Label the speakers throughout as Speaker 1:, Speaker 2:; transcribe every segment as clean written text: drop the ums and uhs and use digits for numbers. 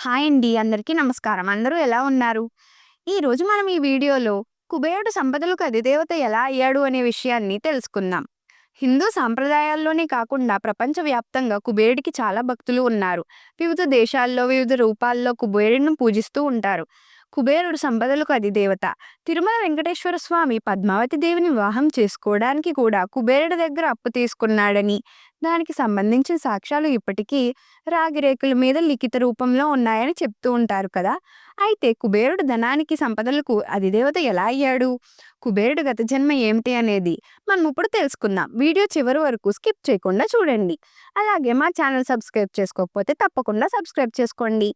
Speaker 1: Hi అండి. అందరికీ నమస్కారం. అందరూ ఎలా ఉన్నారు? ఈరోజు మనం ఈ వీడియోలో కుబేరుడు సంపదలకు అధిదేవత ఎలా అయ్యాడు అనే విషయాన్ని తెలుసుకుందాం. హిందూ సాంప్రదాయాల్లోనే కాకుండా ప్రపంచవ్యాప్తంగా కుబేరుడికి చాలా భక్తులు ఉన్నారు. వివిధ దేశాల్లో వివిధ రూపాల్లో కుబేరుడిని పూజిస్తూ ఉంటారు. కుబేరుడు సంపదలకు అధిదేవత. తిరుమల వెంకటేశ్వర స్వామి పద్మావతి దేవిని వివాహం చేసుకోవడానికి కూడా కుబేరుడి దగ్గర అప్పు తీసుకున్నాడని, దానికి సంబంధించిన సాక్ష్యాలు ఇప్పటికీ రాగిరేకుల మీద లిఖిత రూపంలో ఉన్నాయని చెప్తూ ఉంటారు కదా. అయితే కుబేరుడు ధనానికి సంపదలకు అధిదేవత ఎలా అయ్యాడు? కుబేరుడు గత జన్మ ఏమిటి అనేది మనం ఇప్పుడు తెలుసుకుందాం. వీడియో చివరి వరకు స్కిప్ చేయకుండా చూడండి. అలాగే మా ఛానల్ సబ్స్క్రైబ్ చేసుకోకపోతే తప్పకుండా సబ్స్క్రైబ్ చేసుకోండి.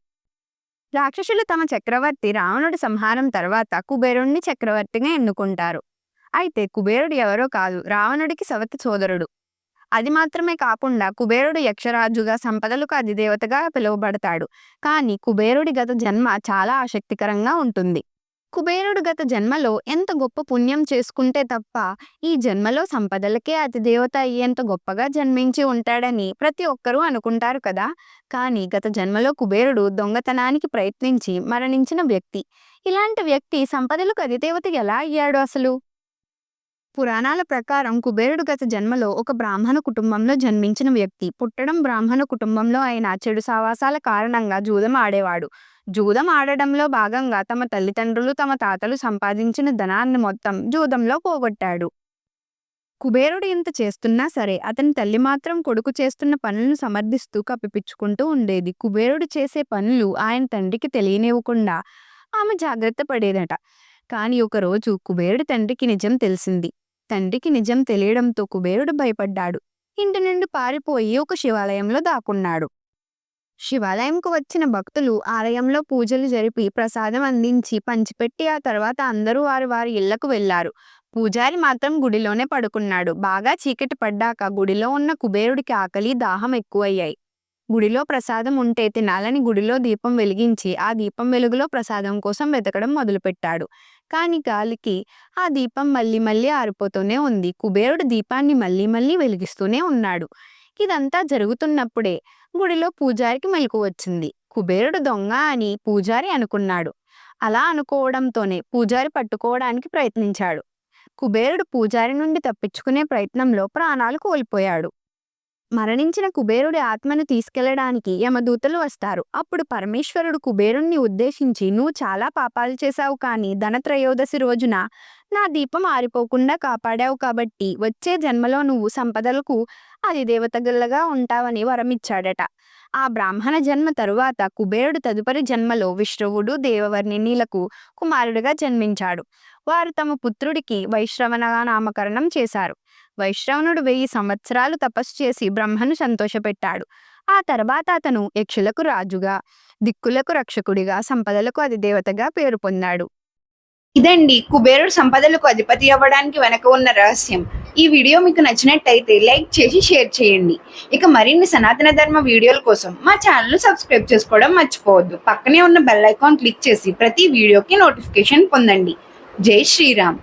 Speaker 1: రాక్షసులు తమ చక్రవర్తి రావణుడి సంహారం తర్వాత కుబేరుణ్ణి చక్రవర్తిగా ఎన్నుకుంటారు. అయితే కుబేరుడు ఎవరో కాదు, రావణుడికి సవతి సోదరుడు. అది మాత్రమే కాకుండా కుబేరుడు యక్షరాజుగా సంపదలకు అధిదేవతగా పిలువబడతాడు. కానీ కుబేరుడి గత జన్మ చాలా ఆసక్తికరంగా ఉంటుంది. కుబేరుడు గత జన్మలో ఎంత గొప్ప పుణ్యం చేసుకుంటే తప్ప ఈ జన్మలో సంపదలకే అతిదేవత అయ్యేంత గొప్పగా జన్మించి ఉంటాడని ప్రతి ఒక్కరూ అనుకుంటారు కదా. కానీ గత జన్మలో కుబేరుడు దొంగతనానికి ప్రయత్నించి మరణించిన వ్యక్తి. ఇలాంటి వ్యక్తి సంపదలకు అధిదేవత ఎలా అయ్యాడు అసలు? పురాణాల ప్రకారం కుబేరుడు గత జన్మలో ఒక బ్రాహ్మణ కుటుంబంలో జన్మించిన వ్యక్తి. పుట్టడం బ్రాహ్మణ కుటుంబంలో అయిన చెడు సావాసాల కారణంగా జూదం ఆడేవాడు. జూదం ఆడడంలో భాగంగా తమ తల్లిదండ్రులు తమ తాతలు సంపాదించిన ధనాన్ని మొత్తం జూదంలో పోగొట్టాడు. కుబేరుడు ఇంత చేస్తున్నా సరే అతని తల్లి మాత్రం కొడుకు చేస్తున్న పనులను సమర్థిస్తూ కప్పిపుచ్చుకుంటూ ఉండేది. కుబేరుడు చేసే పనులు ఆయన తండ్రికి తెలియనివ్వకుండా ఆమె జాగ్రత్త పడేదట. కానీ ఒకరోజు కుబేరుడి తండ్రికి నిజం తెలిసింది. తండ్రికి నిజం తెలియడంతో కుబేరుడు భయపడ్డాడు. ఇంటి నుండి పారిపోయి ఒక శివాలయంలో దాక్కున్నాడు. శివాలయంకు వచ్చిన భక్తులు ఆలయంలో పూజలు జరిపి ప్రసాదం అందించి పంచిపెట్టి ఆ తర్వాత అందరూ వారి వారి ఇళ్లకు వెళ్లారు. పూజారి మాత్రం గుడిలోనే పడుకున్నాడు. బాగా చీకటి పడ్డాక గుడిలో ఉన్న కుబేరుడికి ఆకలి దాహం ఎక్కువయ్యాయి. గుడిలో ప్రసాదం ఉంటే తినాలని గుడిలో దీపం వెలిగించి ఆ దీపం వెలుగులో ప్రసాదం కోసం వెతకడం మొదలుపెట్టాడు. కానీ గాలికి ఆ దీపం మళ్ళీ మళ్ళీ ఆరిపోతూనే ఉంది. కుబేరుడు దీపాన్ని మళ్ళీ మళ్ళీ వెలిగిస్తూనే ఉన్నాడు. ఇదంతా జరుగుతున్నప్పుడే గుడిలో పూజారికి మెలకువ వచ్చింది. కుబేరుడు దొంగ అని పూజారి అనుకున్నాడు. అలా అనుకోవడంతోనే పూజారి పట్టుకోవడానికి ప్రయత్నించాడు. కుబేరుడు పూజారి నుండి తప్పించుకునే ప్రయత్నంలో ప్రాణాలు కోల్పోయాడు. మరణించిన కుబేరుడి ఆత్మను తీసుకెళ్లడానికి యమదూతలు వస్తారు. అప్పుడు పరమేశ్వరుడు కుబేరుణ్ణి ఉద్దేశించి, నువ్వు చాలా పాపాలు చేశావు, కానీ ధనత్రయోదశి రోజున నా దీపం ఆరిపోకుండా కాపాడావు కాబట్టి వచ్చే జన్మలో నువ్వు సంపదలకు అధిదేవతగా ఉంటావని వరమిచ్చాడట. ఆ బ్రాహ్మణ జన్మ తరువాత కుబేరుడు తదుపరి జన్మలో విశ్రవుడు దేవవర్ణినిలకు కుమారుడిగా జన్మించాడు. వారు తమ పుత్రుడికి వైశ్రవణగా నామకరణం చేశారు. వైశ్రవణుడు 1000 సంవత్సరాలు తపస్సు చేసి బ్రహ్మను సంతోషపెట్టాడు. ఆ తర్వాత అతను యక్షులకు రాజుగా, దిక్కులకు రక్షకుడిగా, సంపదలకు అధిదేవతగా పేరు పొందాడు.
Speaker 2: ఇదండి కుబేరుడు సంపదలకు అధిపతి అవ్వడానికి వెనక ఉన్న రహస్యం. ఈ వీడియో మీకు నచ్చినట్టయితే లైక్ చేసి షేర్ చేయండి. ఇక మరిన్ని సనాతన ధర్మ వీడియోల కోసం మా ఛానల్ సబ్స్క్రైబ్ చేసుకోవడం మర్చిపోవద్దు. పక్కనే ఉన్న బెల్ ఐకాన్ క్లిక్ చేసి ప్రతి వీడియోకి నోటిఫికేషన్ పొందండి. జై శ్రీరామ్.